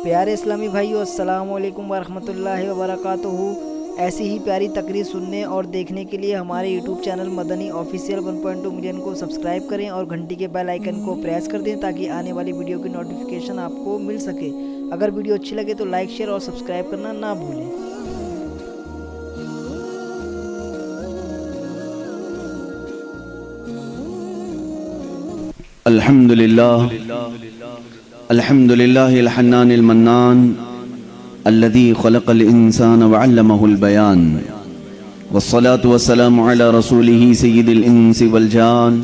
پیارے اسلامی بھائیو، السلام علیکم ورحمۃ اللہ وبرکاتہ۔ ایسی ہی پیاری تقریر سننے اور دیکھنے کے لیے ہمارے یوٹیوب چینل مدنی آفیشیل 1.2 ملین کو سبسکرائب کریں اور گھنٹی کے بیل آئیکن کو پریس کر دیں تاکہ آنے والی ویڈیو کی نوٹیفیکیشن آپ کو مل سکے۔ اگر ویڈیو اچھی لگے تو لائک، شیئر اور سبسکرائب کرنا نہ بھولیں۔ الحمد لله الحنان المنان الذي خلق الإنسان وعلمه البيان، والصلاة والسلام على رسوله سيد الإنس والجان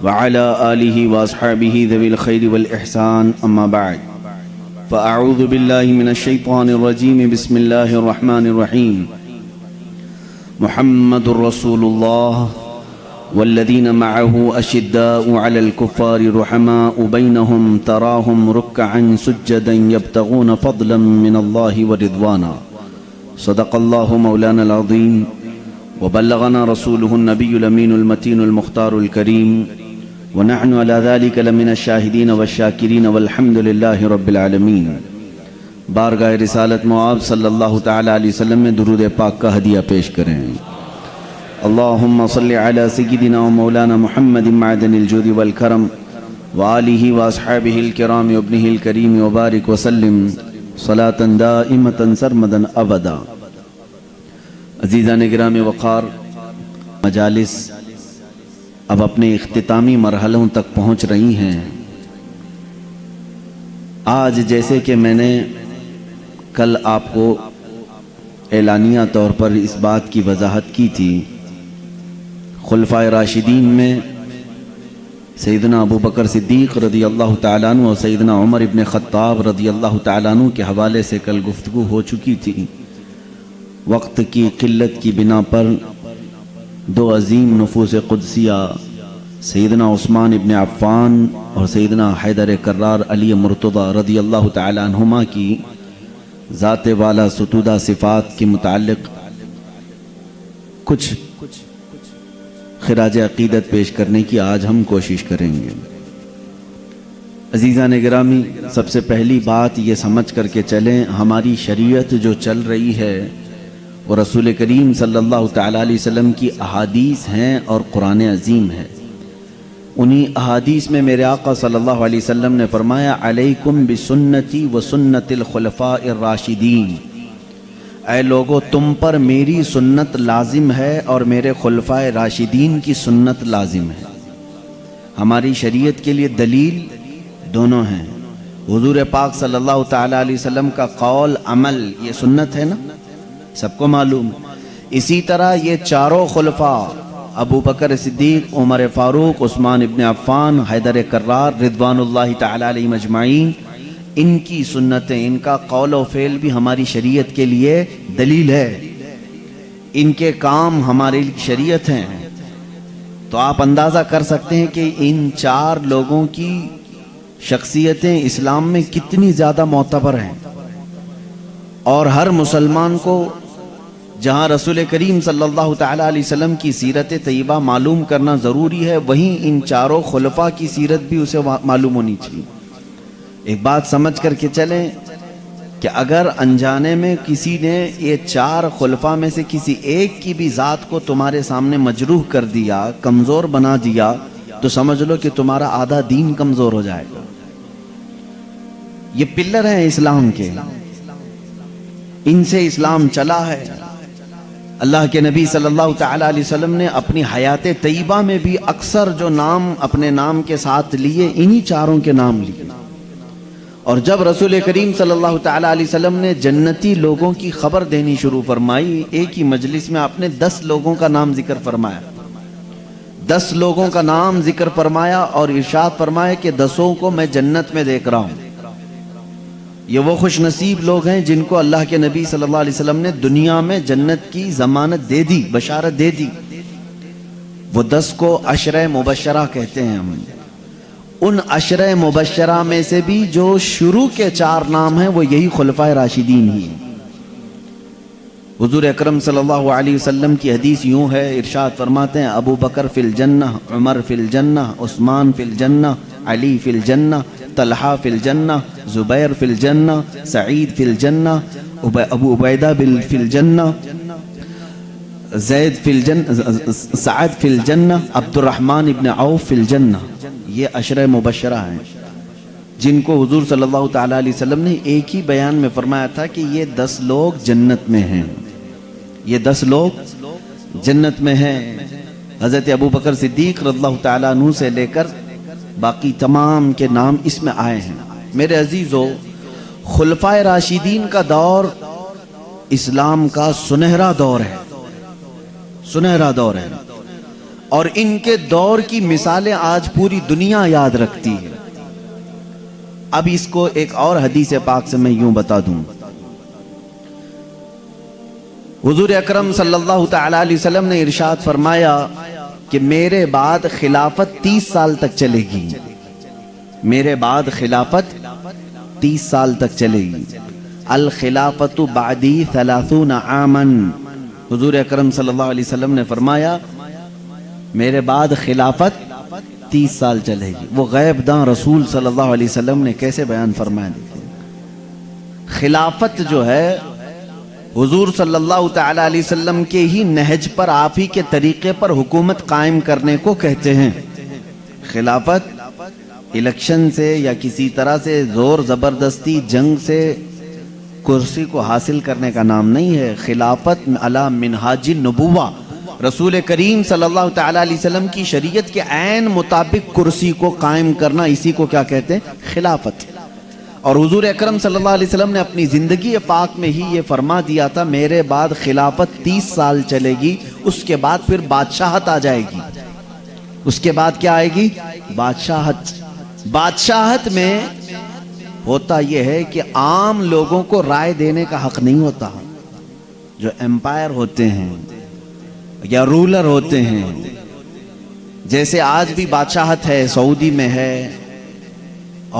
وعلى آله وأصحابه ذوي الخير والإحسان، أما بعد فأعوذ بالله من الشيطان الرجيم، بسم الله الرحمن الرحيم۔ محمد رسول الله والذين معه أشداء على الكفار رحماء بينهم، تراهم ركعا سجدا يبتغون فضلا من الله ورضوانا۔ صدق الله مولانا العظيم وبلغنا رسوله النبي الأمين المتين المختار الكريم، ونحن على ذلك لمن الشاهدين والشاكرين والحمد لله رب العالمين۔ بارگاہ رسالت معاب صلی اللہ تعالی علیہ وسلم میں درود پاک کا ہدیہ پیش کریں۔ اللہم صلی علی سیدنا و مولانا محمد معدن الجود والکرم وآلہ واصحابہ الکرام وابنہ الکریم وبارک وسلم صلاة دائمة سرمدا ابدا۔ عزیزان گرامی وقار، مجالس اب اپنے اختتامی مرحلوں تک پہنچ رہی ہیں۔ آج جیسے کہ میں نے کل آپ کو اعلانیہ طور پر اس بات کی وضاحت کی تھی، خلفائے راشدین میں سیدنا ابو بکر صدیق رضی اللہ تعالیٰ عنہ اور سیدنا عمر ابن خطاب رضی اللہ تعالیٰ عنہ کے حوالے سے کل گفتگو ہو چکی تھی۔ وقت کی قلت کی بنا پر دو عظیم نفوس قدسیہ سیدنا عثمان ابن عفان اور سیدنا حیدر کرار علی مرتضی رضی اللہ تعالیٰ عنہما کی ذات والا ستودہ صفات کے متعلق کچھ خراج عقیدت پیش کرنے کی آج ہم کوشش کریں گے۔ عزیزان گرامی، سب سے پہلی بات یہ سمجھ کر کے چلیں، ہماری شریعت جو چل رہی ہے وہ رسول کریم صلی اللہ تعالیٰ علیہ وسلم کی احادیث ہیں اور قرآن عظیم ہے۔ انہی احادیث میں میرے آقا صلی اللہ علیہ وسلم نے فرمایا، علیکم بسنتی و سنت الخلفاء الراشدین، اے لوگو تم پر میری سنت لازم ہے اور میرے خلفائے راشدین کی سنت لازم ہے۔ ہماری شریعت کے لیے دلیل دونوں ہیں۔ حضور پاک صلی اللہ تعالیٰ علیہ وسلم کا قول عمل یہ سنت ہے نا، سب کو معلوم۔ اسی طرح یہ چاروں خلفاء ابو بکر صدیق، عمر فاروق، عثمان ابن عفان، حیدر کرار رضوان اللہ تعالیٰ علیہ مجمعین، ان کی سنتیں، ان کا قول و فعل بھی ہماری شریعت کے لیے دلیل ہے، ان کے کام ہماری شریعت ہیں۔ تو آپ اندازہ کر سکتے ہیں کہ ان چار لوگوں کی شخصیتیں اسلام میں کتنی زیادہ معتبر ہیں، اور ہر مسلمان کو جہاں رسول کریم صلی اللہ تعالیٰ علیہ وسلم کی سیرت طیبہ معلوم کرنا ضروری ہے، وہیں ان چاروں خلفاء کی سیرت بھی اسے معلوم ہونی چاہیے۔ ایک بات سمجھ کر کے چلیں کہ اگر انجانے میں کسی نے یہ چار خلفاء میں سے کسی ایک کی بھی ذات کو تمہارے سامنے مجروح کر دیا، کمزور بنا دیا، تو سمجھ لو کہ تمہارا آدھا دین کمزور ہو جائے گا۔ یہ پلر ہیں اسلام کے، ان سے اسلام چلا ہے۔ اللہ کے نبی صلی اللہ تعالیٰ علیہ وسلم نے اپنی حیات طیبہ میں بھی اکثر جو نام اپنے نام کے ساتھ لیے، انہی چاروں کے نام لیے۔ اور جب رسول کریم صلی اللہ تعالیٰ علیہ وسلم نے جنتی لوگوں کی خبر دینی شروع فرمائی، ایک ہی مجلس میں آپ نے 10 لوگوں کا نام ذکر فرمایا، 10 لوگوں کا نام ذکر فرمایا اور ارشاد فرمایا کہ 10 کو میں جنت میں دیکھ رہا ہوں۔ یہ وہ خوش نصیب لوگ ہیں جن کو اللہ کے نبی صلی اللہ علیہ وسلم نے دنیا میں جنت کی ضمانت دے دی، بشارت دے دی۔ وہ 10 کو عشرہ مبشرہ کہتے ہیں ہم۔ ان عشرہ مبشرہ میں سے بھی جو شروع کے 4 نام ہیں وہ یہی خلفائے راشدین ہی ہیں۔ حضور اکرم صلی اللہ علیہ وسلم کی حدیث یوں ہے، ارشاد فرماتے ہیں، ابو بکر فی الجنہ، عمر فی الجنہ، عثمان فی الجنہ، علی فی الجنہ، طلحہ فی الجنہ، زبیر فی الجنہ، سعید فی الجنہ، ابو عبیدہ فی الجنہ، زید فی الجنہ، سعد فی الجنہ، عبد الرحمن ابن عوف فی الجنہ۔ یہ عشرہ مبشرہ ہیں جن کو حضور صلی اللہ تعالیٰ علیہ وسلم نے ایک ہی بیان میں فرمایا تھا کہ یہ 10 لوگ جنت میں ہیں، یہ 10 لوگ جنت میں ہیں۔ حضرت ابو بکر صدیق رضی اللہ تعالیٰ عنہ سے لے کر باقی تمام کے نام اس میں آئے ہیں۔ میرے عزیزو، خلفائے راشدین کا دور اسلام کا سنہرا دور ہے، سنہرا دور ہے، اور ان کے دور کی مثالیں آج پوری دنیا یاد رکھتی ہے۔ اب اس کو ایک اور حدیث پاک سے میں یوں بتا دوں، حضور اکرم صلی اللہ تعالیٰ علیہ وسلم نے ارشاد فرمایا کہ میرے بعد خلافت 30 سال تک چلے گی، میرے بعد خلافت 30 سال تک چلے گی۔ الخلافت بعدی 30 عاما، حضور اکرم صلی اللہ علیہ وسلم نے فرمایا میرے بعد خلافت 30 سال چلے گی۔ وہ غیب داں رسول صلی اللہ علیہ وسلم نے کیسے بیان فرمایا؟ خلافت جو ہے حضور صلی اللہ تعالیٰ علیہ وسلم کے ہی نہج پر، آپ ہی کے طریقے پر حکومت قائم کرنے کو کہتے ہیں۔ خلافت الیکشن سے یا کسی طرح سے زور زبردستی جنگ سے کرسی کو حاصل کرنے کا نام نہیں ہے۔ خلافت علی منہاج النبوہ، رسول کریم صلی اللہ تعالیٰ علیہ وسلم کی شریعت کے عین مطابق کرسی کو قائم کرنا، اسی کو کیا کہتے ہیں؟ خلافت۔ اور حضور اکرم صلی اللہ علیہ وسلم نے اپنی زندگی پاک میں ہی یہ فرما دیا تھا میرے بعد خلافت 30 سال چلے گی، اس کے بعد پھر بادشاہت آ جائے گی۔ اس کے بعد کیا آئے گی؟ بادشاہت۔ بادشاہت میں ہوتا یہ ہے کہ عام لوگوں کو رائے دینے کا حق نہیں ہوتا۔ جو امپائر ہوتے ہیں یا رولر ہوتے ہیں، جیسے آج بھی بادشاہت ہے، سعودی میں ہے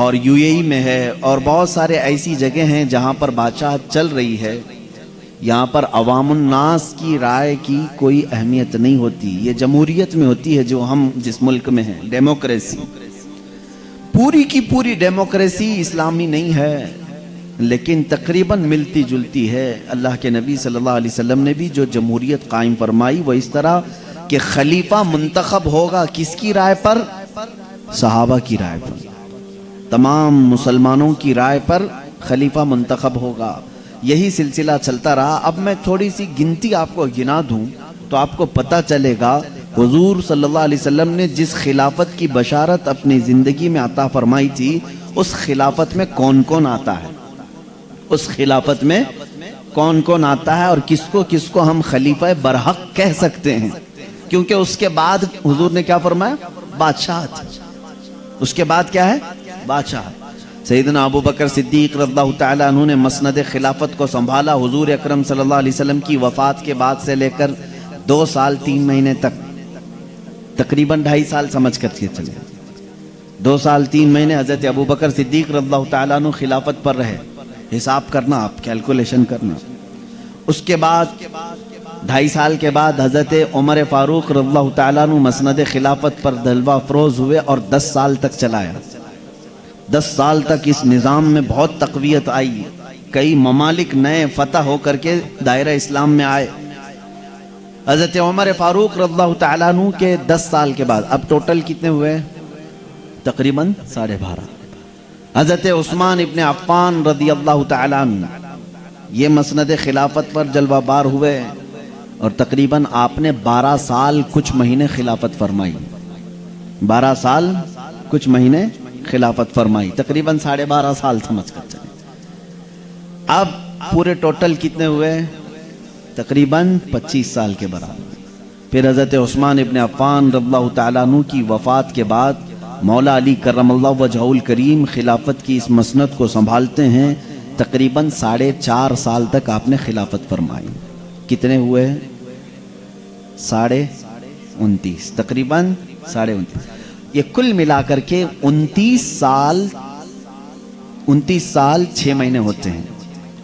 اور یو اے ای میں ہے، اور بہت سارے ایسی جگہ ہیں جہاں پر بادشاہت چل رہی ہے، یہاں پر عوام الناس کی رائے کی کوئی اہمیت نہیں ہوتی۔ یہ جمہوریت میں ہوتی ہے جو ہم جس ملک میں ہیں، ڈیموکریسی۔ پوری کی پوری ڈیموکریسی اسلامی نہیں ہے، لیکن تقریباً ملتی جلتی ہے۔ اللہ کے نبی صلی اللہ علیہ وسلم نے بھی جو جمہوریت قائم فرمائی وہ اس طرح کہ خلیفہ منتخب ہوگا کس کی رائے پر؟ صحابہ کی رائے پر، تمام مسلمانوں کی رائے پر خلیفہ منتخب ہوگا۔ یہی سلسلہ چلتا رہا۔ اب میں تھوڑی سی گنتی آپ کو گنا دوں تو آپ کو پتہ چلے گا حضور صلی اللہ علیہ وسلم نے جس خلافت کی بشارت اپنی زندگی میں عطا فرمائی تھی، اس خلافت میں کون کون آتا ہے، اس خلافت میں کون کون آتا ہے، اور کس کو ہم خلیفہ برحق کہہ سکتے ہیں، کیونکہ اس کے بعد حضور نے کیا فرمایا؟ بادشاہت۔ اس کے بعد کیا ہے؟ بادشاہت۔ سیدنا ابو بکر صدیق رضی اللہ تعالیٰ عنہ نے مسند خلافت کو سنبھالا حضور اکرم صلی اللہ علیہ وسلم کی وفات کے بعد سے لے کر 2 سال 3 مہینے تک، تقریباً 2.5 سال سمجھ کر کے چلے۔ 2 سال 3 مہینے حضرت ابو بکر صدیق رضی اللہ تعالیٰ عنہ خلافت پر رہے۔ حساب کرنا، آپ کیلکولیشن کرنا۔ اس کے بعد 2.5 سال کے بعد حضرت عمر فاروق رضی اللہ تعالیٰ عنہ مسند خلافت پر جلوہ افروز ہوئے اور 10 سال تک چلایا۔ 10 سال تک اس نظام میں بہت تقویت آئی، کئی ممالک نئے فتح ہو کر کے دائرہ اسلام میں آئے۔ حضرت عمر فاروق رضی اللہ تعالیٰ عنہ کے 10 سال کے بعد اب ٹوٹل کتنے ہوئے؟ تقریباً 12.5۔ حضرت عثمان ابن عفان رضی اللہ تعالیٰ عنہ یہ مسند خلافت پر جلوہ بار ہوئے، اور تقریباً آپ نے 12 سال کچھ مہینے خلافت فرمائی۔ 12 سال کچھ مہینے خلافت فرمائی، تقریباً 12.5 سال سمجھ کر چلیں۔ اب پورے ٹوٹل کتنے ہوئے؟ تقریباً 25 سال کے برابر۔ پھر حضرت عثمان ابن عفان رضی اللہ تعالیٰ عنہ کی وفات کے بعد مولا علی کرم اللہ وجہہ الکریم خلافت کی اس مسند کو سنبھالتے ہیں۔ تقریباً 4.5 سال تک آپ نے خلافت فرمائی۔ کتنے ہوئے؟ 29.5، تقریباً 29.5۔ یہ کل ملا کر کے 29 سال 6 مہینے ہوتے ہیں۔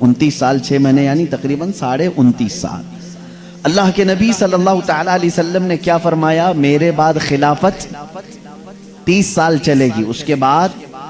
29 سال 6 مہینے یعنی تقریباً 29.5 سال۔ اللہ کے نبی صلی اللہ تعالیٰ علیہ وسلم نے کیا فرمایا؟ میرے بعد خلافت 30 سال چلے گی، اس کے بعد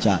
4।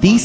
30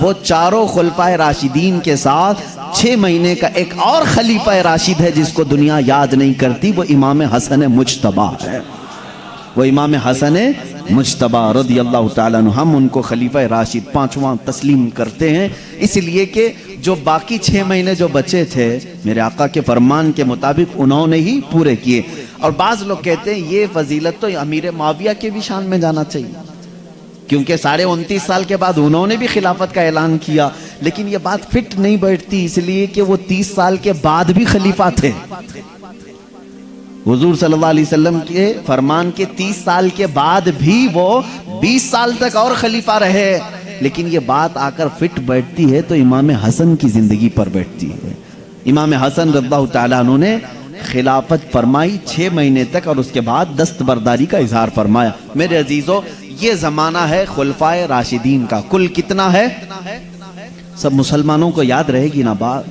وہ چاروں خلفائے راشدین کے ساتھ 6 مہینے کا ایک اور خلیفہ راشد ہے جس کو دنیا یاد نہیں کرتی، وہ امام حسن مجتبیٰ ہے، وہ امام حسن مجتبیٰ رضی اللہ تعالیٰ عنہ۔ ہم ان کو خلیفہ راشد 5واں تسلیم کرتے ہیں، اس لیے کہ جو باقی 6 مہینے جو بچے تھے میرے آقا کے فرمان کے مطابق انہوں نے ہی پورے کیے۔ اور بعض لوگ کہتے ہیں یہ فضیلت تو امیر معاویہ کے بھی شان میں جانا چاہیے، کیونکہ 29.5 سال کے بعد انہوں نے بھی خلافت کا اعلان کیا، لیکن یہ بات فٹ نہیں بیٹھتی، اس لیے کہ وہ 30 سال کے بعد بھی خلیفہ تھے۔ حضور صلی اللہ علیہ وسلم کے فرمان کے 30 سال کے بعد بھی وہ 20 سال تک اور خلیفہ رہے، لیکن یہ بات آ کر فٹ بیٹھتی ہے تو امام حسن کی زندگی پر بیٹھتی ہے۔ امام حسن رضی اللہ تعالیٰ عنہ نے خلافت فرمائی 6 مہینے تک، اور اس کے بعد دستبرداری کا اظہار فرمایا۔ میرے عزیزو، یہ زمانہ ہے خلفائے راشدین کا، کل کتنا ہے؟ سب مسلمانوں کو یاد رہے گی نا بات،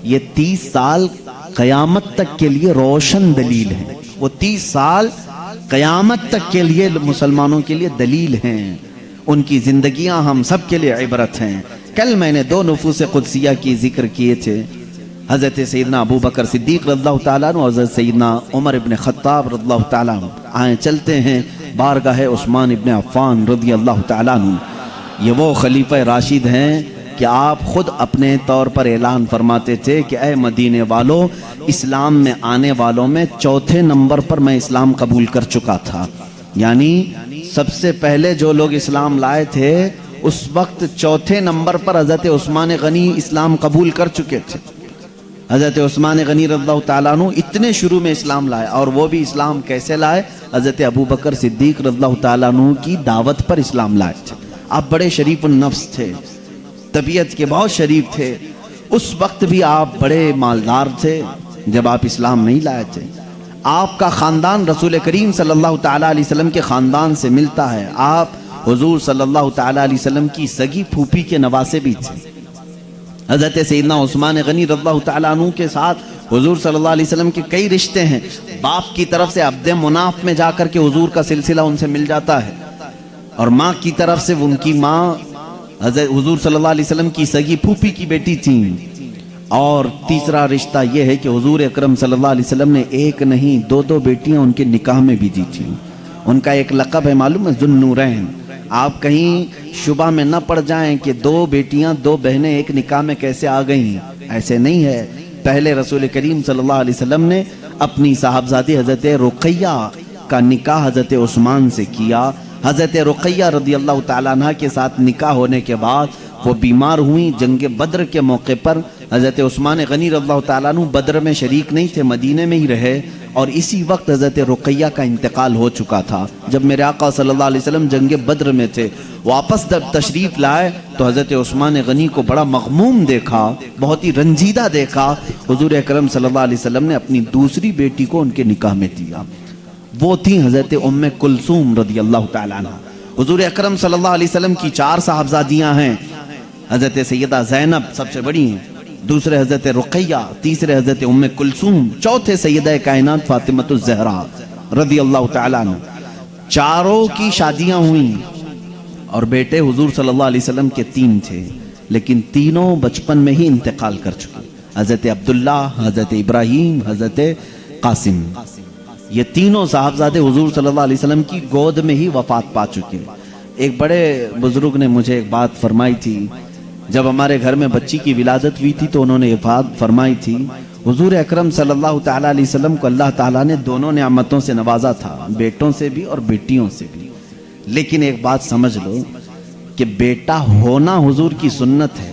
یہ 30 سال قیامت تک کے لیے روشن دلیل ہے، وہ 30 سال قیامت تک کے لیے مسلمانوں کے لیے دلیل ہیں، ان کی زندگیاں ہم سب کے لیے عبرت ہیں۔ کل میں نے 2 نفوس قدسیہ کی ذکر کیے تھے، حضرت سیدنا ابو بکر صدیق رضی اللہ تعالیٰ عنہ اور حضرت سیدنا عمر ابن خطاب رضی اللہ تعالیٰ عنہ۔ آئیں چلتے ہیں بارگاہ عثمان ابن عفان رضی اللہ تعالیٰ عنہ۔ یہ وہ خلیفہ راشد ہیں کہ آپ خود اپنے طور پر اعلان فرماتے تھے کہ اے مدینے والو، اسلام میں آنے والوں میں 4تھے نمبر پر میں اسلام قبول کر چکا تھا، یعنی سب سے پہلے جو لوگ اسلام لائے تھے اس وقت 4تھے نمبر پر حضرت عثمان غنی اسلام قبول کر چکے تھے۔ حضرت عثمان غنی رضی اللہ تعالیٰ عنہ اتنے شروع میں اسلام لائے، اور وہ بھی اسلام کیسے لائے؟ حضرت ابو بکر صدیق رضی اللہ تعالیٰ عنہ کی دعوت پر اسلام لائے تھے۔ آپ بڑے شریف النفس تھے، طبیعت کے بہت شریف تھے، اس وقت بھی آپ بڑے مالدار تھے جب آپ اسلام نہیں لائے تھے۔ آپ کا خاندان رسول کریم صلی اللہ تعالیٰ علیہ وسلم کے خاندان سے ملتا ہے، آپ حضور صلی اللہ تعالیٰ علیہ وسلم کی سگی پھوپھی کے نواسے بھی تھے۔ حضرت سیدنا عثمان غنی رضی اللہ تعالیٰ عنہ کے ساتھ حضور صلی اللہ علیہ وسلم کے کئی رشتے ہیں، باپ کی طرف سے عبد مناف میں جا کر کے حضور کا سلسلہ ان سے مل جاتا ہے، اور ماں کی طرف سے ان کی ماں حضرت حضور صلی اللہ علیہ وسلم کی سگی پھوپھی کی بیٹی تھیں۔ اور تیسرا رشتہ یہ ہے کہ حضور اکرم صلی اللہ علیہ وسلم نے 1 نہیں 2 بیٹیاں ان کے نکاح میں بھی دی تھیں۔ ان کا ایک لقب ہے معلوم ہے، ذوالنورین۔ آپ کہیں شبہ میں نہ پڑ جائیں کہ 2 بیٹیاں 2 بہنیں ایک نکاح میں کیسے آ گئیں، ایسے نہیں ہے۔ پہلے رسول کریم صلی اللہ علیہ وسلم نے اپنی صاحبزادی حضرت رقیہ کا نکاح حضرت عثمان سے کیا۔ حضرت رقیہ رضی اللہ تعالیٰ عنہ کے ساتھ نکاح ہونے کے بعد وہ بیمار ہوئیں، جنگ بدر کے موقع پر حضرت عثمان غنی رضی اللہ تعالیٰ عنہ بدر میں شریک نہیں تھے، مدینے میں ہی رہے، اور اسی وقت حضرت رقیہ کا انتقال ہو چکا تھا۔ جب میرے آقا صلی اللہ علیہ وسلم جنگ بدر میں تھے، واپس جب تشریف لائے تو حضرت عثمان غنی کو بڑا مغموم دیکھا، بہت ہی رنجیدہ دیکھا۔ حضور اکرم صلی اللہ علیہ وسلم نے اپنی دوسری بیٹی کو ان کے نکاح میں دیا، وہ تھی حضرت ام کلثوم رضی اللہ تعالیٰ عنہ۔ حضور اکرم صلی اللہ علیہ وسلم کی 4 صاحبزادیاں ہیں، حضرت سیدہ زینب سب سے بڑی ہیں، دوسرے حضرت رقیہ، تیسرے حضرت ام کلثوم، چوتھے سیدہ کائنات فاطمہ الزہرا رضی اللہ تعالیٰ عنہ۔ چاروں کی شادیاں ہوئیں، اور بیٹے حضور صلی اللہ علیہ وسلم کے 3 تھے، لیکن تینوں بچپن میں ہی انتقال کر چکے، حضرت عبداللہ، حضرت ابراہیم، حضرت قاسم۔ یہ تینوں صاحبزادے حضور صلی اللہ علیہ وسلم کی گود میں ہی وفات پا چکے۔ ایک بڑے بزرگ نے مجھے ایک بات فرمائی تھی، جب ہمارے گھر میں بچی کی ولادت ہوئی تھی تو انہوں نے یہ بات فرمائی تھی، حضور اکرم صلی اللہ تعالیٰ علیہ وسلم کو اللہ تعالیٰ نے دونوں نعمتوں سے نوازا تھا، بیٹوں سے بھی اور بیٹیوں سے بھی، لیکن ایک بات سمجھ لو کہ بیٹا ہونا حضور کی سنت ہے،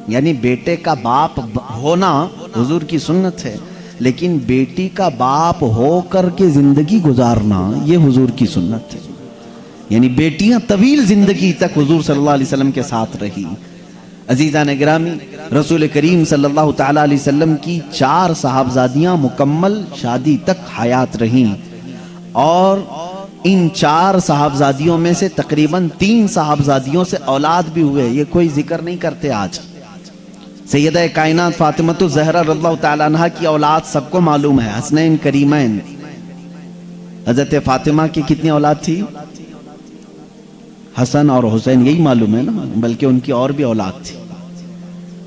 یعنی بیٹے کا باپ ہونا حضور کی سنت ہے، لیکن بیٹی کا باپ ہو کر کے زندگی گزارنا یہ حضور کی سنت ہے۔ یعنی بیٹیاں طویل زندگی تک حضور صلی اللہ علیہ وسلم کے ساتھ رہی۔ عزیزان گرامی، رسول کریم صلی اللہ تعالیٰ علیہ وسلم کی 4 صاحبزادیاں مکمل شادی تک حیات رہیں، اور ان 4 صاحبزادیوں میں سے تقریباً 3 صاحبزادیوں سے اولاد بھی ہوئے، یہ کوئی ذکر نہیں کرتے آج۔ سیدہ کائنات فاطمہ الزہرا رضی اللہ تعالیٰ عنہ کی اولاد سب کو معلوم ہے، حسنین کریمین۔ حضرت فاطمہ کی کتنی اولاد تھی؟ حسن اور حسین یہی معلوم ہے نا، بلکہ ان کی اور بھی اولاد تھی،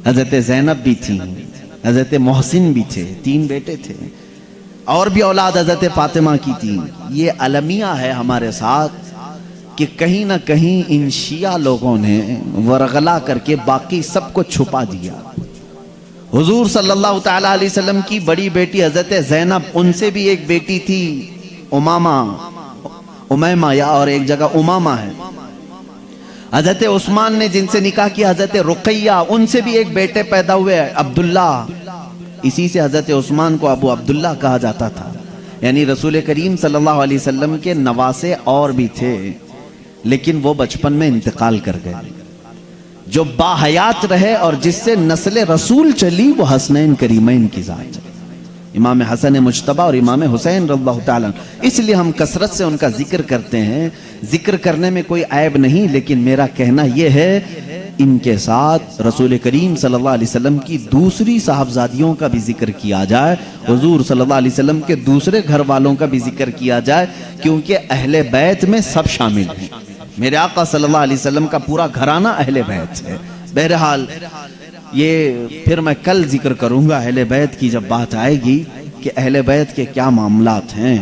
حضرت زینب بھی تھی، حضرت محسن بھی تھے، 3 بیٹے تھے، اور بھی اولاد حضرت فاطمہ کی تھی۔ یہ المیہ ہے ہمارے ساتھ کہ کہیں نہ کہیں ان شیعہ لوگوں نے ورغلا کر کے باقی سب کو چھپا دیا۔ حضور صلی اللہ تعالیٰ علیہ وسلم کی بڑی بیٹی حضرت زینب، ان سے بھی ایک بیٹی تھی امیمہ یا اور ایک جگہ امامہ ہے۔ حضرت عثمان نے جن سے نکاح کیا حضرت رقیہ، ان سے بھی ایک بیٹے پیدا ہوئے عبداللہ، اسی سے حضرت عثمان کو ابو عبداللہ کہا جاتا تھا۔ یعنی رسول کریم صلی اللہ علیہ وسلم کے نواسے اور بھی تھے، لیکن وہ بچپن میں انتقال کر گئے۔ جو باحیات رہے اور جس سے نسل رسول چلی وہ حسنین کریمین کی ذات ہے، امام حسن مجتبی اور امام حسین رضی اللہ تعالیٰ۔ اس لیے ہم کثرت سے ان کا ذکر کرتے ہیں، ذکر کرنے میں کوئی عیب نہیں، لیکن میرا کہنا یہ ہے ان کے ساتھ رسول کریم صلی اللہ علیہ وسلم کی دوسری صاحبزادیوں کا بھی ذکر کیا جائے، حضور صلی اللہ علیہ وسلم کے دوسرے گھر والوں کا بھی ذکر کیا جائے، کیونکہ اہل بیت میں سب شامل ہیں۔ میرے آقا صلی اللہ علیہ وسلم کا پورا گھرانہ اہل بیت ہے۔ بہرحال یہ پھر میں کل ذکر کروں گا، اہل بیت کی جب بات آئے گی کہ اہل بیت کے کیا معاملات ہیں،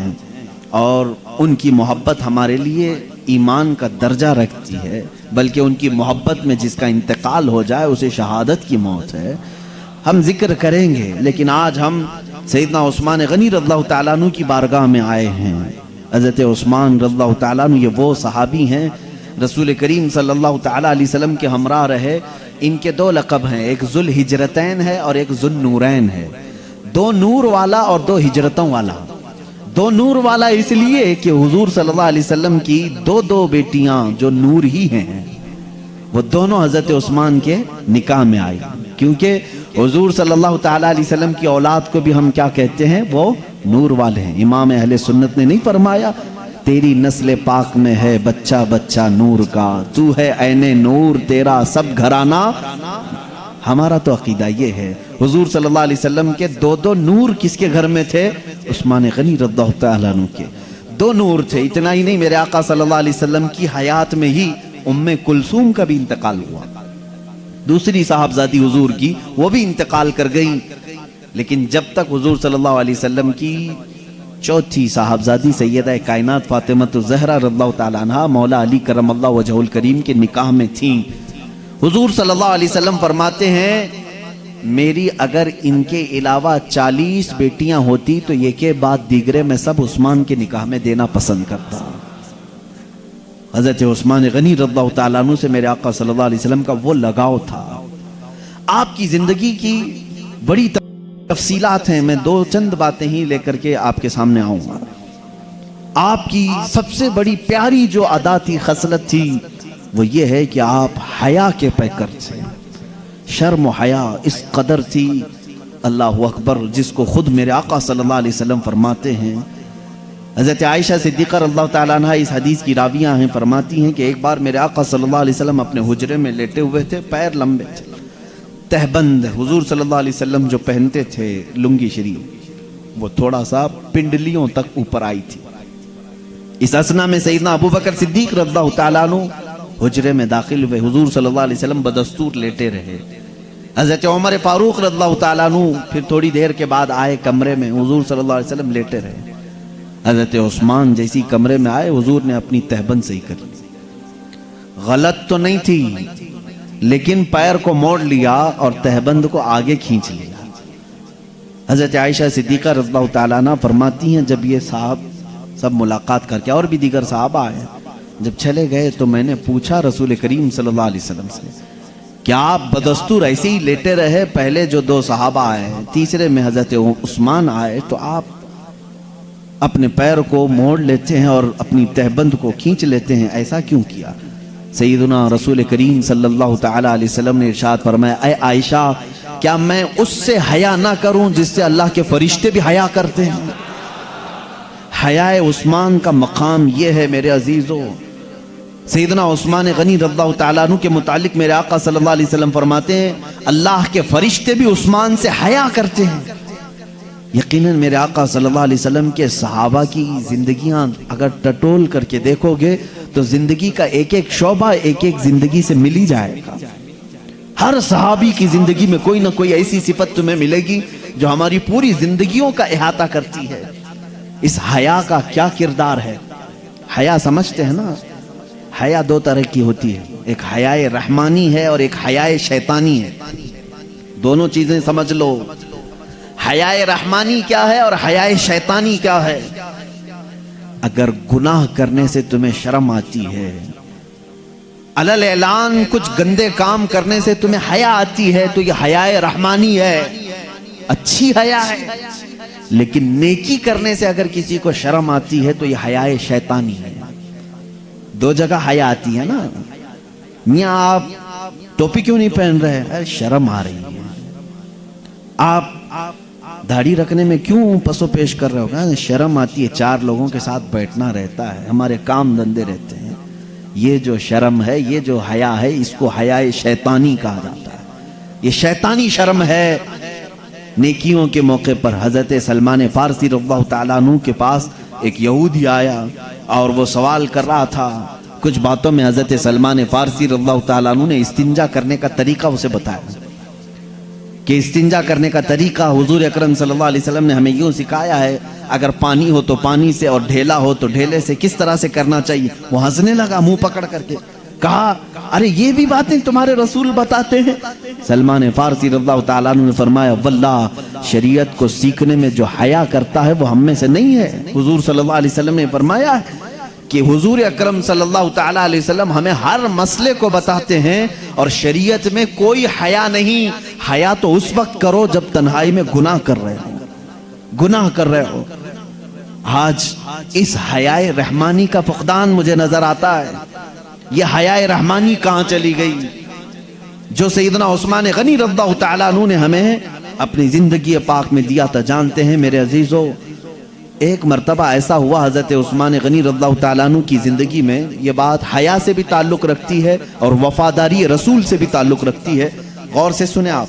اور ان کی محبت ہمارے لیے ایمان کا درجہ رکھتی ہے، بلکہ ان کی محبت میں جس کا انتقال ہو جائے اسے شہادت کی موت ہے، ہم ذکر کریں گے۔ لیکن آج ہم سیدنا عثمان غنی رضی اللہ تعالیٰ عنہ کی بارگاہ میں آئے ہیں۔ حضرت عثمان رضی اللہ تعالیٰ عنہ یہ وہ صحابی ہیں رسول کریم صلی اللہ تعالیٰ علیہ وسلم کے ہمراہ رہے۔ ان کے 2 لقب ہیں، ایک ذوالہجرتین ہے اور ایک ذوالنورین ہے، 2 نور والا اور 2 ہجرتوں والا۔ 2 نور والا اس لیے کہ حضور صلی اللہ علیہ وسلم کی 2 بیٹیاں جو نور ہی ہیں، وہ دونوں حضرت عثمان کے نکاح میں آئی، کیونکہ حضور صلی اللہ تعالیٰ علیہ وسلم کی اولاد کو بھی ہم کیا کہتے ہیں؟ وہ نور والے ہیں۔ امام اہل سنت نے نہیں فرمایا تیری نسل پاک میں ہے بچہ بچہ نور کا، تو ہے عین نور تیرا سب گھرانہ۔ ہمارا تو عقیدہ یہ ہے حضور صلی اللہ علیہ وسلم کے 2 نور کس کے گھر میں تھے؟ عثمان غنی رضی اللہ تعالیٰ عنہ کے 2 نور تھے۔ اتنا ہی نہیں، میرے آقا صلی اللہ علیہ وسلم کی حیات میں ہی ام کلثوم کا بھی انتقال ہوا، دوسری صاحبزادی حضور کی، وہ بھی انتقال کر گئی۔ لیکن جب تک حضور صلی اللہ علیہ وسلم کی چوتھی صاحبزادی سیدہ کائنات فاطمہ الزہرا رضی اللہ تعالیٰ عنہا مولا علی کرم اللہ وجہہ الکریم کے نکاح میں تھیں، حضور صلی اللہ علیہ وسلم فرماتے ہیں میری اگر ان کے علاوہ 40 بیٹیاں ہوتی تو یہ کے بعد دیگرے میں سب عثمان کے نکاح میں دینا پسند کرتا۔ حضرت عثمان غنی رضی اللہ تعالیٰ عنہ سے میرے آقا صلی اللہ علیہ وسلم کا وہ لگاؤ تھا۔ آپ کی زندگی کی بڑی تفصیلات ہیں، میں 2 چند باتیں ہی لے کر کے آپ کے سامنے آؤں گا۔ آپ کی سب سے بڑی پیاری جو عادت تھی، خصلت تھی، وہ یہ ہے کہ آپ حیا کے پیکر تھے۔ شرم و حیا اس قدر تھی، اللہ اکبر، جس کو خود میرے آقا صلی اللہ علیہ وسلم فرماتے ہیں۔ حضرت عائشہ صدیقہ رضی اللہ تعالیٰ عنہ اس حدیث کی راویہ ہیں، فرماتی ہیں کہ ایک بار میرے آقا صلی اللہ علیہ وسلم اپنے حجرے میں لیٹے ہوئے تھے، پیر لمبے تھے، تہبند حضور صلی اللہ علیہ وسلم جو پہنتے تھے لنگی شریف، وہ تھوڑا سا پنڈلیوں تک اوپر آئی تھی۔ اس اسنا میں سیدنا ابو بکر صدیق رضی اللہ تعالیٰ عنہ حجرے میں داخل ہوئے، حضور صلی اللہ علیہ وسلم بدستور لیٹے رہے۔ حضرت عمر فاروق رضی اللہ تعالیٰ عنہ پھر تھوڑی دیر کے بعد آئے کمرے میں، حضور صلی اللہ علیہ وسلم لیٹے رہے۔ حضرت عثمان جیسی کمرے میں آئے، حضور نے اپنی تہبند صحیح کر لی، غلط تو نہیں تھی لیکن پیر کو موڑ لیا اور تہبند کو آگے کھینچ لیا۔ حضرت عائشہ صدیقہ رضی اللہ تعالیٰ عنہ فرماتی ہیں جب یہ صاحب سب ملاقات کر کے، اور بھی دیگر صحابہ آئے، جب چلے گئے تو میں نے پوچھا رسول کریم صلی اللہ علیہ وسلم سے کیا آپ بدستور ایسے ہی لیٹے رہے؟ پہلے جو 2 صحابہ آئے، تیسرے میں حضرت عثمان آئے، تو آپ اپنے پیر کو موڑ لیتے ہیں اور اپنی تہبند کو کھینچ لیتے ہیں، ایسا کیوں کیا؟ سیدنا رسول کریم صلی اللہ تعالیٰ علیہ وسلم نے ارشاد فرمایا اے عائشہ، کیا میں اس سے حیا نہ کروں جس سے اللہ کے فرشتے بھی حیا کرتے ہیں؟ حیا عثمان کا مقام یہ ہے میرے عزیزو۔ سیدنا عثمان غنی رضی اللہ تعالیٰ عنہ کے متعلق میرے آقا صلی اللہ علیہ وسلم فرماتے ہیں اللہ کے فرشتے بھی عثمان سے حیا کرتے ہیں۔ یقیناً میرے آقا صلی اللہ علیہ وسلم کے صحابہ کی زندگیاں اگر ٹٹول کر کے دیکھو گے تو زندگی کا ایک ایک شعبہ ایک ایک زندگی سے مل ہی جائے گا۔ ہر صحابی کی زندگی میں کوئی نہ کوئی ایسی صفت تمہیں ملے گی جو ہماری پوری زندگیوں کا احاطہ کرتی ہے۔ اس حیا کا کیا کردار ہے؟ حیا سمجھتے ہیں نا؟ حیا دو طرح کی ہوتی ہے، ایک حیائے رحمانی ہے اور ایک حیائے شیطانی ہے۔ دونوں چیزیں سمجھ لو، حیائے رحمانی کیا ہے اور حیائے شیطانی کیا ہے۔ اگر گناہ کرنے سے تمہیں شرم آتی ہے، علل اعلان کچھ گندے کام کرنے سے تمہیں حیا آتی ہے، تو یہ حیائے رحمانی ہے، اچھی حیا ہے۔ لیکن نیکی کرنے سے اگر کسی کو شرم آتی ہے تو یہ حیائے شیطانی ہے۔ دو جگہ حیا آتی ہے نا۔ میاں آپ ٹوپی کیوں نہیں پہن رہے؟ ارے شرم آ رہی ہے۔ آپ داڑھی رکھنے میں کیوں پسو پیش کر رہے ہو؟ شرم آتی ہے، چار لوگوں کے ساتھ بیٹھنا رہتا ہے، ہمارے کام دھندے رہتے ہیں۔ یہ جو شرم ہے، یہ جو حیا ہے، اس کو حیائے شیطانی کہا جاتا ہے۔ یہ شیطانی شرم ہے۔ نیکیوں کے موقع پر حضرت سلمان فارسی رضی اللہ تعالیٰ عنہ کے پاس ایک یہودی آیا اور وہ سوال کر رہا تھا۔ کچھ باتوں میں حضرت سلمان فارسی رضی اللہ تعالیٰ عنہ نے استنجا کرنے کا طریقہ اسے بتایا کہ استنجا کرنے کا طریقہ حضور اکرم صلی اللہ علیہ وسلم نے ہمیں یوں سکھایا ہے، اگر پانی ہو تو پانی سے اور ڈھیلا ہو تو ڈھیلے سے کس طرح سے کرنا چاہیے۔ وہ ہنسنے لگا منہ پکڑ کر کے، کہا ارے یہ بھی باتیں تمہارے رسول بتاتے ہیں؟ سلمان فارسی رضی اللہ تعالیٰ عنہ نے فرمایا واللہ شریعت کو سیکھنے میں جو حیا کرتا ہے وہ ہم میں سے نہیں ہے۔ حضور صلی اللہ علیہ وسلم نے فرمایا کہ حضور اکرم صلی اللہ تعالیٰ علیہ وسلم ہمیں ہر مسئلے کو بتاتے ہیں اور شریعت میں کوئی حیا نہیں۔ حیا تو اس وقت کرو جب تنہائی میں گناہ کر رہے ہو، گناہ کر رہے ہو۔ آج اس حیائے رحمانی کا فقدان مجھے نظر آتا ہے۔ یہ حیائے رحمانی کہاں چلی گئی جو سیدنا عثمان غنی رضی اللہ تعالیٰ عنہ نے ہمیں اپنی زندگی پاک میں دیا تھا؟ جانتے ہیں میرے عزیزو، ایک مرتبہ ایسا ہوا حضرت عثمان غنی رضی اللہ تعالیٰ عنہ کی زندگی میں، یہ بات حیا سے بھی تعلق رکھتی ہے اور وفاداری رسول سے بھی تعلق رکھتی ہے۔ غور سے سنیں آپ،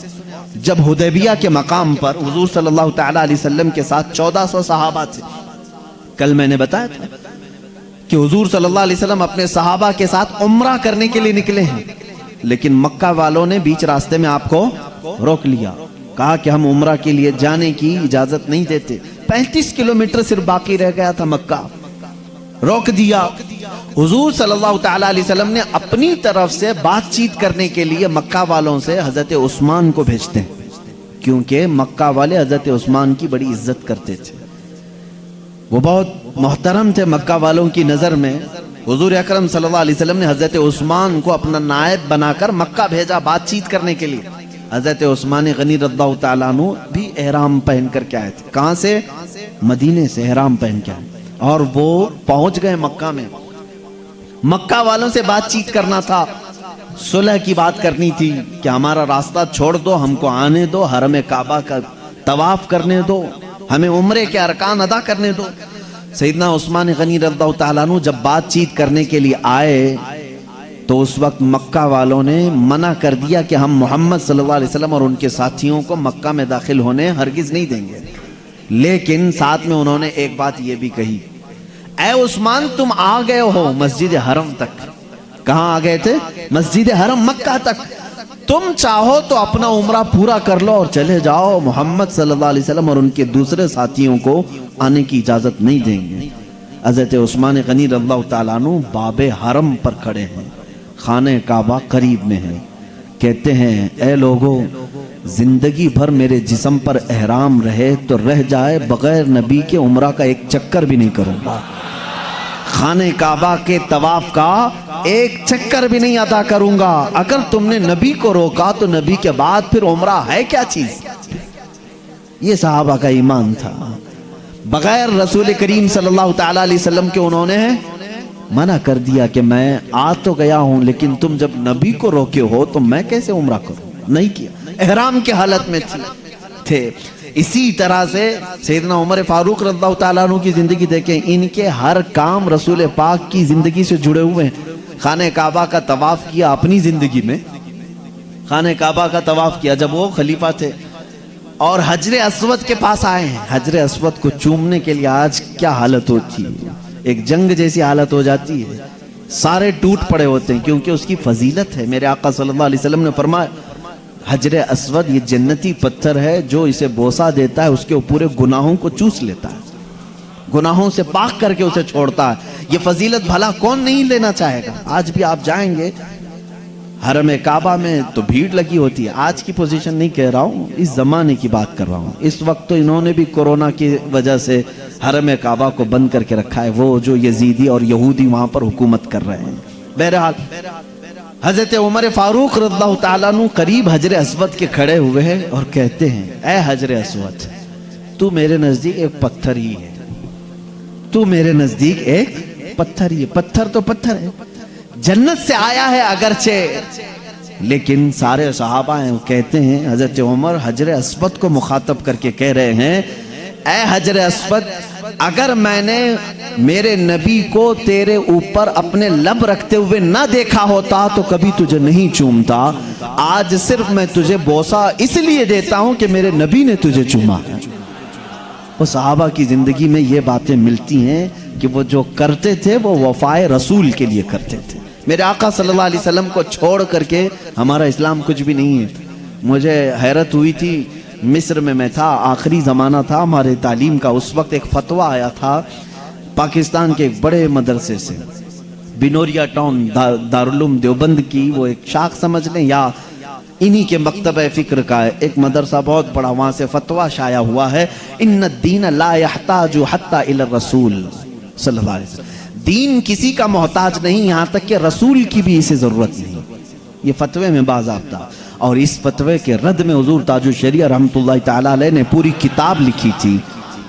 جب حدیبیہ کے مقام پر حضور صلی اللہ تعالیٰ علیہ وسلم کے ساتھ 1400 صحابہ تھے، کل میں نے بتایا تھا کہ حضور صلی اللہ علیہ وسلم اپنے صحابہ کے ساتھ عمرہ کرنے کے لیے نکلے ہیں، لیکن مکہ والوں نے بیچ راستے میں آپ کو روک لیا، کہا کہ ہم عمرہ کے لیے جانے کی اجازت نہیں دیتے۔ 35 کلومیٹر صرف باقی رہ گیا تھا مکہ، روک دیا۔ حضور صلی اللہ تعالیٰ علیہ وسلم نے اپنی طرف سے بات چیت کرنے کے لیے مکہ والوں سے حضرت عثمان کو بھیجتے ہیں، کیونکہ مکہ والے حضرت عثمان کی بڑی عزت کرتے تھے، وہ بہت محترم تھے مکہ والوں کی نظر میں۔ حضور اکرم صلی اللہ علیہ وسلم نے حضرت عثمان کو اپنا نائب بنا کر مکہ بھیجا بات چیت کرنے کے لیے۔ حضرت عثمان غنی رضی اللہ تعالیٰ عنہ بھی احرام پہن کر کے آئے تھے۔ کہاں سے؟ مدینے سے احرام پہن کے آئے، اور وہ پہنچ گئے مکہ میں۔ مکہ والوں سے بات چیت کرنا تھا، صلح کی بات کرنی تھی کہ ہمارا راستہ چھوڑ دو، ہم کو آنے دو، حرم کعبہ کا طواف کرنے دو، ہمیں عمرے کے ارکان ادا کرنے دو۔ سیدنا عثمان غنی رضی اللہ تعالیٰ عنہ جب بات چیت کرنے کے لیے آئے تو اس وقت مکہ والوں نے منع کر دیا کہ ہم محمد صلی اللہ علیہ وسلم اور ان کے ساتھیوں کو مکہ میں داخل ہونے ہرگز نہیں دیں گے۔ لیکن ساتھ میں انہوں نے ایک بات یہ بھی کہی، اے عثمان تم آ گئے ہو مسجد حرم تک۔ کہاں آ گئے تھے؟ مسجد حرم مکہ تک۔ تم چاہو تو اپنا عمرہ پورا کر لو اور چلے جاؤ، محمد صلی اللہ علیہ وسلم اور ان کے دوسرے ساتھیوں کو آنے کی اجازت نہیں دیں گے۔ حضرت عثمان غنی رضی اللہ تعالیٰ عنہ باب حرم پر کھڑے ہیں، خانہ کعبہ قریب میں ہے، کہتے ہیں اے لوگو، زندگی بھر میرے جسم پر احرام رہے تو رہ جائے، بغیر نبی کے عمرہ کا ایک چکر بھی نہیں کروں گا، خانہ کعبہ کے طواف کا ایک چکر بھی نہیں ادا کروں گا۔ اگر تم نے نبی کو روکا تو نبی کے بعد پھر عمرہ ہے کیا چیز؟ یہ صحابہ کا ایمان تھا۔ بغیر رسول کریم صلی اللہ تعالیٰ علیہ وسلم کے انہوں نے منع کر دیا کہ میں آ تو گیا ہوں، لیکن تم جب نبی کو روکے ہو تو میں کیسے عمرہ کروں؟ نہیں کیا، احرام کے حالت میں تھے۔ اسی طرح سے سیدنا عمر فاروق رضی اللہ تعالیٰ عنہ کی زندگی دیکھیں، ان کے ہر کام رسول پاک کی زندگی سے جڑے ہوئے ہیں۔ خانہ کعبہ کا طواف کیا اپنی زندگی میں، خانہ کعبہ کا طواف کیا جب وہ خلیفہ تھے، اور حجر اسود کے پاس آئے ہیں۔ حجر اسود کو چومنے کے لیے آج کیا حالت ہوتی ہے، ایک جنگ جیسی حالت ہو جاتی ہے سارے ٹوٹ پڑے ہوتے ہیں کیونکہ اس کی فضیلت ہے۔ میرے آقا صلی اللہ علیہ وسلم نے فرمایا حجر اسود یہ جنتی پتھر ہے، جو اسے بوسہ دیتا ہے اس کے پورے گناہوں کو چوس لیتا ہے، گناہوں سے پاک کر کے اسے چھوڑتا ہے۔ یہ فضیلت بھلا کون نہیں لینا چاہے گا؟ آج بھی آپ جائیں گے حرم کعبہ میں تو بھیڑ لگی ہوتی ہے۔ آج کی پوزیشن نہیں کہہ رہا ہوں، اس زمانے کی بات کر رہا ہوں۔ اس وقت تو انہوں نے بھی کورونا کی وجہ سے حرم کعبہ کو بند کر کے رکھا ہے، وہ جو یزیدی اور یہودی وہاں پر حکومت کر رہے ہیں۔ بہرحال حضرت عمر فاروق رضی اللہ تعالیٰ عنہ قریب حجر اسود کے کھڑے ہوئے ہیں اور کہتے ہیں اے حجر اسود، تو میرے نزدیک ایک پتھر ہی ہے، تو میرے نزدیک ایک پتھر ہی ہے۔ پتھر تو پتھر ہے، جنت سے آیا ہے اگرچہ، لیکن سارے صحابہ ہیں وہ کہتے ہیں، حضرت عمر حجر اسود کو مخاطب کر کے کہہ رہے ہیں اے حجر اسود، اگر میں نے میرے نبی کو تیرے اوپر اپنے لب رکھتے ہوئے نہ دیکھا ہوتا تو کبھی تجھے نہیں چومتا، آج صرف میں تجھے بوسہ اس لیے دیتا ہوں کہ میرے نبی نے تجھے چوما ہے۔ وہ صحابہ کی زندگی میں یہ باتیں ملتی ہیں کہ وہ جو کرتے تھے وہ وفائے رسول کے لیے کرتے تھے۔ میرے آقا صلی اللہ علیہ وسلم کو چھوڑ کر کے ہمارا اسلام کچھ بھی نہیں ہے۔ مجھے حیرت ہوئی تھی، مصر میں تھا، آخری زمانہ تھا ہمارے تعلیم کا، اس وقت ایک فتویٰ آیا تھا پاکستان کے ایک بڑے مدرسے سے، بنوریا ٹاؤن دارالعلوم دیوبند کی وہ ایک شاخ سمجھ لیں یا انہی کے مکتبہ فکر کا ہے، ایک مدرسہ بہت بڑا، وہاں سے فتویٰ شائع ہوا ہے ان الدین لا یحتاج حتی الی الرسول صلی اللہ علیہ وسلم، دین کسی کا محتاج نہیں یہاں تک کہ رسول کی بھی اسے ضرورت نہیں۔ یہ فتوے میں باضابطہ، اور اس فتوے کے رد میں حضور تاج الشریعہ رحمۃ اللہ تعالیٰ علیہ نے پوری کتاب لکھی تھی،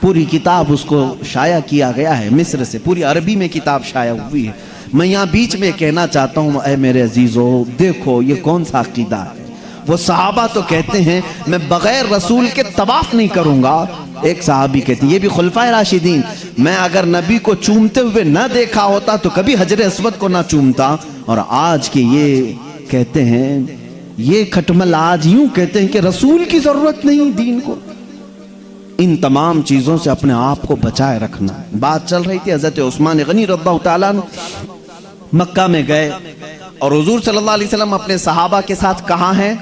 پوری کتاب اس کو شائع کیا گیا ہے مصر سے، پوری عربی میں کتاب شائع ہوئی ہے۔ میں یہاں بیچ میں کہنا چاہتا ہوں اے میرے عزیزو، دیکھو یہ کون سا عقیدہ ہے۔ وہ صحابہ تو کہتے ہیں میں بغیر رسول کے طواف نہیں کروں گا، ایک صحابی کہتے ہیں، یہ بھی خلفائے راشدین، میں اگر نبی کو چومتے ہوئے نہ دیکھا ہوتا تو کبھی حجر اسود کو نہ چومتا، اور آج کے یہ کہتے ہیں، یہ کھٹمل آج یوں کہتے ہیں کہ رسول کی ضرورت نہیں دین کو۔ ان تمام چیزوں سے اپنے آپ کو بچائے رکھنا۔ بات چل رہی تھی حضرت عثمان غنی رضی اللہ تعالیٰ عنہ مکہ میں گئے اور حضور صلی اللہ علیہ وسلم اپنے صحابہ کے ساتھ کہاں ہیں؟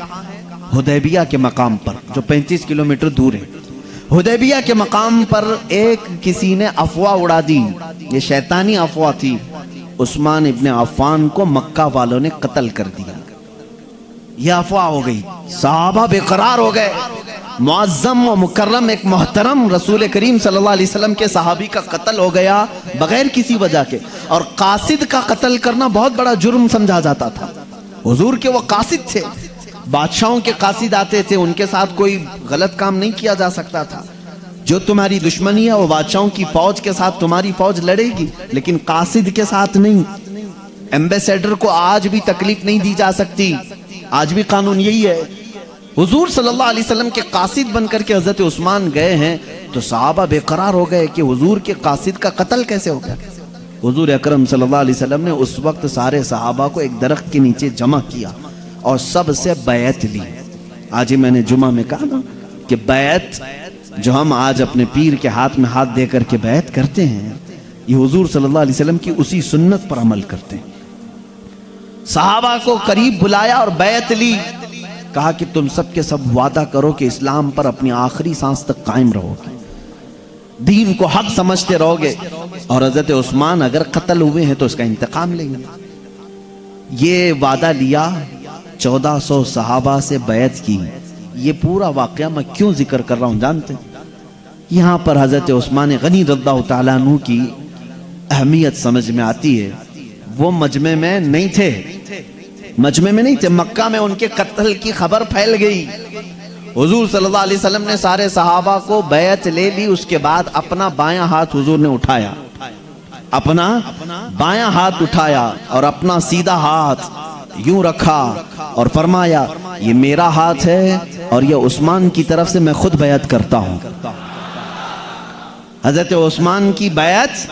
حدیبیہ کے مقام پر، جو 35 کلومیٹر دور ہے۔ حدیبیہ کے مقام پر ایک کسی نے افواہ اڑا دی، یہ شیطانی افواہ تھی، عثمان ابن عفان کو مکہ والوں نے قتل کر دیا۔ یہ افواہ ہو گئی، صحابہ بے قرار ہو گئے، معظم و مکرم ایک محترم رسول کریم صلی اللہ علیہ وسلم کے صحابی کا قتل ہو گیا بغیر کسی وجہ کے، اور قاصد کا قتل کرنا بہت بڑا جرم سمجھا جاتا تھا۔ حضور کے وہ قاصد تھے، بادشاہوں کے قاصد آتے تھے، ان کے ساتھ کوئی غلط کام نہیں کیا جا سکتا تھا۔ جو تمہاری دشمنی ہے وہ بادشاہوں کی فوج کے ساتھ تمہاری فوج لڑے گی، لیکن قاصد کے ساتھ نہیں۔ ایمبیسیڈر کو آج بھی تکلیف نہیں دی جا سکتی، آج بھی قانون یہی ہے۔ حضور صلی اللہ علیہ وسلم کے قاصد بن کر کے حضرت عثمان گئے ہیں تو صحابہ بے قرار ہو گئے کہ حضور کے قاصد کا قتل کیسے ہو گیا۔ حضور اکرم صلی اللہ علیہ وسلم نے اس وقت سارے صحابہ کو ایک درخت کے نیچے جمع کیا اور سب سے بیعت لی۔ آج ہی میں نے جمعہ میں کہا نا کہ بیعت جو ہم آج اپنے پیر کے ہاتھ میں ہاتھ دے کر کے بیعت کرتے ہیں، یہ حضور صلی اللہ علیہ وسلم کی اسی سنت پر عمل کرتے ہیں۔ صحابہ کو قریب بلایا اور بیعت لی، کہا کہ تم سب کے سب وعدہ کرو کہ اسلام پر اپنی آخری سانس تک قائم رہو گے، دین کو حق سمجھتے رہو گے، اور حضرت عثمان اگر قتل ہوئے ہیں تو اس کا انتقام لیں گے۔ یہ وعدہ لیا، 1400 صحابہ سے بیعت کی۔ یہ پورا واقعہ میں کیوں ذکر کر رہا ہوں جانتے ہیں؟ یہاں پر حضرت عثمان غنی رضی اللہ تعالیٰ عنہ کی اہمیت سمجھ میں آتی ہے۔ وہ مجمع میں نہیں تھے، مجمع میں نہیں تھے، مکہ میں ان کے قتل کی خبر پھیل گئی۔ حضور صلی اللہ علیہ وسلم نے سارے صحابہ کو بیعت لے لی، اس کے بعد اپنا بایاں ہاتھ حضور نے اٹھایا، اپنا بایاں ہاتھ اٹھایا اور اپنا سیدھا ہاتھ یوں رکھا اور فرمایا یہ میرا ہاتھ ہے اور یہ عثمان کی طرف سے میں خود بیعت کرتا ہوں۔ حضرت عثمان کی بیعت،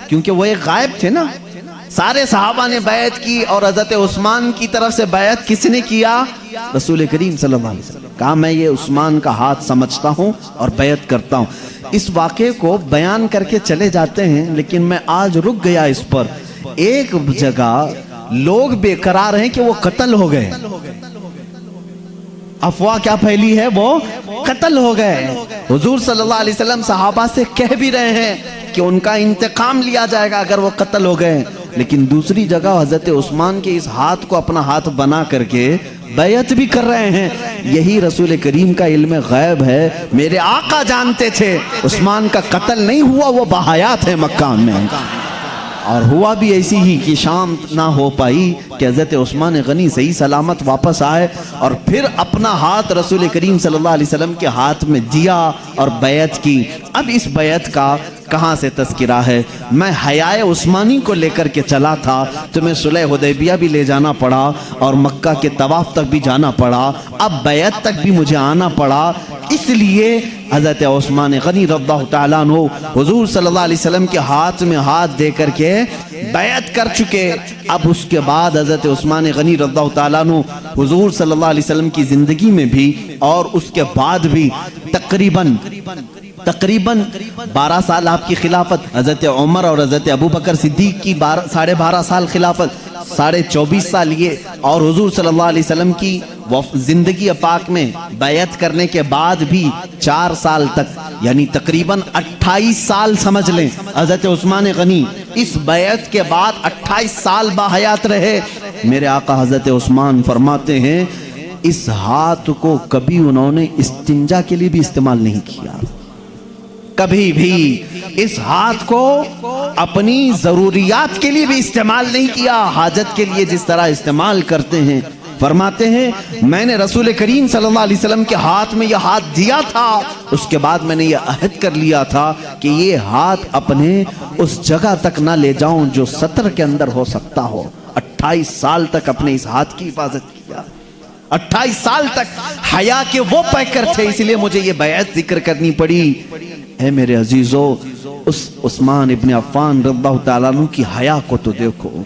کیونکہ وہ ایک غائب تھے نا، سارے صحابہ نے بیعت کی اور حضرت عثمان کی طرف سے بیعت کس نے کیا؟ رسول کریم صلی اللہ علیہ وسلم۔ کہا میں یہ عثمان کا ہاتھ سمجھتا ہوں اور بیعت کرتا ہوں۔ اس واقعے کو بیان کر کے چلے جاتے ہیں، لیکن میں آج رک گیا اس پر ایک جگہ لوگ بےقرار ہیں کہ وہ قتل ہو گئے، افواہ کیا پھیلی ہے، وہ قتل ہو گئے۔ حضور صلی اللہ علیہ وسلم صحابہ سے کہہ بھی رہے ہیں کہ ان کا انتقام لیا جائے گا اگر وہ قتل ہو گئے، لیکن دوسری جگہ حضرت عثمان کے اس ہاتھ کو اپنا ہاتھ بنا کر کے بیعت بھی کر رہے ہیں۔ یہی رسول کریم کا علم غیب ہے، میرے آقا جانتے تھے عثمان کا قتل نہیں ہوا، وہ بحیات ہے مکہ میں، اور ہوا بھی ایسی ہی کہ شام نہ ہو پائی کہ حضرت عثمان غنی صحیح سلامت واپس آئے اور پھر اپنا ہاتھ رسول کریم صلی اللہ علیہ وسلم کے ہاتھ میں دیا اور بیعت کی۔ اب اس بیعت کا کہاں سے تذکرہ ہے؟ میں حیائے عثمانی کو لے کر کے چلا تھا، تمہیں صلح حدیبیہ بھی لے جانا پڑا اور مکہ کے طواف تک بھی جانا پڑا، اب بیعت تک بھی مجھے آنا پڑا، اس لیے حضرت عثمان غنی رضی اللہ تعالیٰ عنہ حضور صلی اللہ علیہ وسلم کے ہاتھ میں ہاتھ دے کر کے بیعت کر چکے۔ اب اس کے بعد حضرت عثمان غنی رضی اللہ تعالیٰ عنہ حضور صلی اللہ علیہ وسلم کی زندگی میں بھی اور اس کے بعد بھی تقریباً 12 سال آپ کی خلافت، حضرت عمر اور حضرت ابوبکر صدیق کی 12.5 سال خلافت، 24.5 سال یہ، اور حضور صلی اللہ علیہ وسلم کی زندگی پاک میں بیعت کرنے کے بعد بھی 4 سال تک، یعنی تقریباً 28 سال سمجھ لیں حضرت عثمان غنی اس بیعت کے بعد 28 سال باحیات رہے۔ میرے آقا حضرت عثمان فرماتے ہیں اس ہاتھ کو کبھی انہوں نے استنجا کے لیے بھی استعمال نہیں کیا، کبھی بھی اس ہاتھ کو اپنی ضروریات کے لیے بھی استعمال نہیں کیا، حاجت کے لیے جس طرح استعمال کرتے ہیں۔ فرماتے ہیں میں نے رسول کریم صلی اللہ علیہ وسلم کے ہاتھ میں یہ ہاتھ دیا تھا، اس کے بعد میں نے یہ عہد کر لیا تھا کہ یہ ہاتھ اپنے اس جگہ تک نہ لے جاؤں جو سطر کے اندر ہو سکتا ہو۔ 28 سال تک اپنے اس ہاتھ کی حفاظت کیا، 28 سال تک حیا کے وہ پیکر تھے، اس لیے مجھے یہ بیعت ذکر کرنی پڑی۔ اے میرے عزیزو، اس عثمان ابن عفان رضی اللہ تعالیٰ عنہ کی حیا کو تو دیکھو،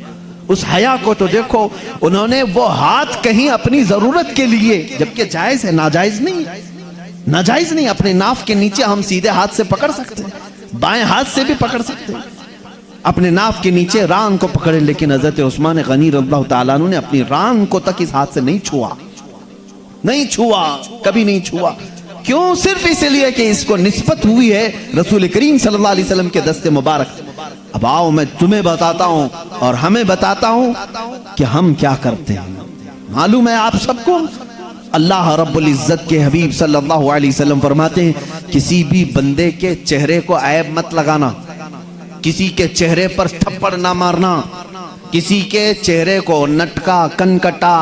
اس حیا کو تو دیکھو، انہوں نے وہ ہاتھ کہیں اپنی ضرورت کے لیے، جبکہ جائز ہے، ناجائز نہیں، ناجائز نہیں، اپنے ناف کے نیچے ہم سیدھے ہاتھ سے پکڑ سکتے ہیں، بائیں ہاتھ سے بھی پکڑ سکتے ہیں، اپنے ناف کے نیچے ران کو پکڑے، لیکن حضرت عثمان غنی رضی اللہ تعالیٰ عنہ نے اپنی ران کو تک اس ہاتھ سے نہیں چھوا، نہیں چھوا، کبھی نہیں چھوا۔ کیوں؟ صرف اس لیے کہ اس کو نسبت ہوئی ہے رسول کریم صلی اللہ علیہ وسلم کے دست مبارک۔ اب آؤ میں تمہیں بتاتا ہوں اور ہمیں بتاتا ہوں کہ ہم کیا کرتے ہیں۔ معلوم ہے آپ سب کو، اللہ رب العزت کے حبیب صلی اللہ علیہ وسلم فرماتے ہیں کسی بھی بندے کے چہرے کو عیب مت لگانا، کسی کے چہرے پر تھپڑ نہ مارنا، کسی کے چہرے کو نٹکا، کنکٹا،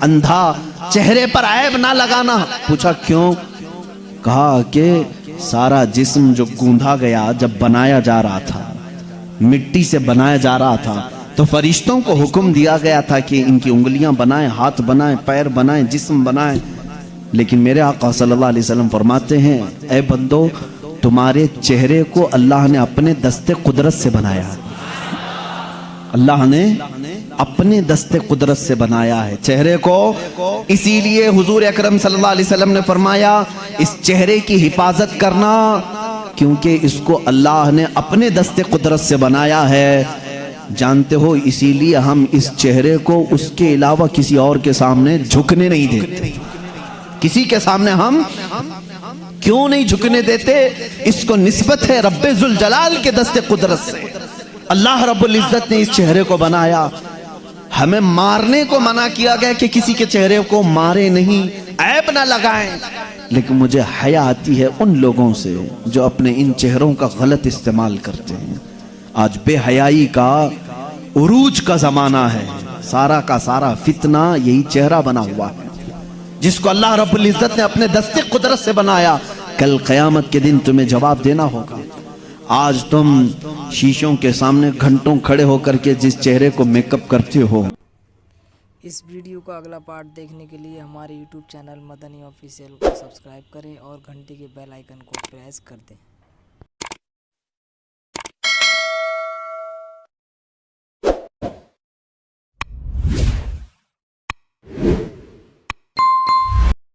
اندھا چہرے پر عیب نہ لگانا۔ پوچھا کیوں؟ کہا کہ سارا جسم جو گوندھا گیا جب بنایا جا رہا تھا، مٹی سے بنایا جا رہا تھا، تو فرشتوں کو حکم دیا گیا تھا کہ ان کی انگلیاں بنائیں، ہاتھ بنائیں، پیر بنائیں، جسم بنائیں، لیکن میرے آقا صلی اللہ علیہ وسلم فرماتے ہیں اے بندو، تمہارے چہرے کو اللہ نے اپنے دست قدرت سے بنایا، اللہ نے اپنے دست قدرت سے بنایا ہے چہرے کو۔ اسی لیے حضور اکرم صلی اللہ علیہ وسلم نے فرمایا اس چہرے کی حفاظت کرنا، کیونکہ اس کو اللہ نے اپنے دست قدرت سے بنایا ہے۔ جانتے ہو اسی لیے ہم اس چہرے کو اس کے علاوہ کسی اور کے سامنے جھکنے نہیں دیتے۔ کسی کے سامنے ہم کیوں نہیں جھکنے دیتے؟ اس کو نسبت ہے رب ذوالجلال کے دست قدرت سے۔ اللہ رب العزت نے اس چہرے کو بنایا، ہمیں مارنے کو منع کیا گیا کہ کسی کے چہرے کو مارے نہیں، عیب نہ لگائیں، لیکن مجھے حیا آتی ہے ان لوگوں سے جو اپنے ان چہروں کا غلط استعمال کرتے ہیں۔ آج بے حیائی کا عروج کا زمانہ ہے، سارا کا سارا فتنہ یہی چہرہ بنا ہوا ہے جس کو اللہ رب العزت نے اپنے دست قدرت سے بنایا۔ کل قیامت کے دن تمہیں جواب دینا ہوگا۔ آج تم شیشوں کے سامنے گھنٹوں کھڑے ہو کر کے جس چہرے کو میک اپ کرتے ہو۔ اس ویڈیو کا اگلا پارٹ دیکھنے کے لیے ہمارے یوٹیوب چینل مدنی آفیشیل کو سبسکرائب کریں اور گھنٹی کے بیل آئیکن کو پریس کر دیں۔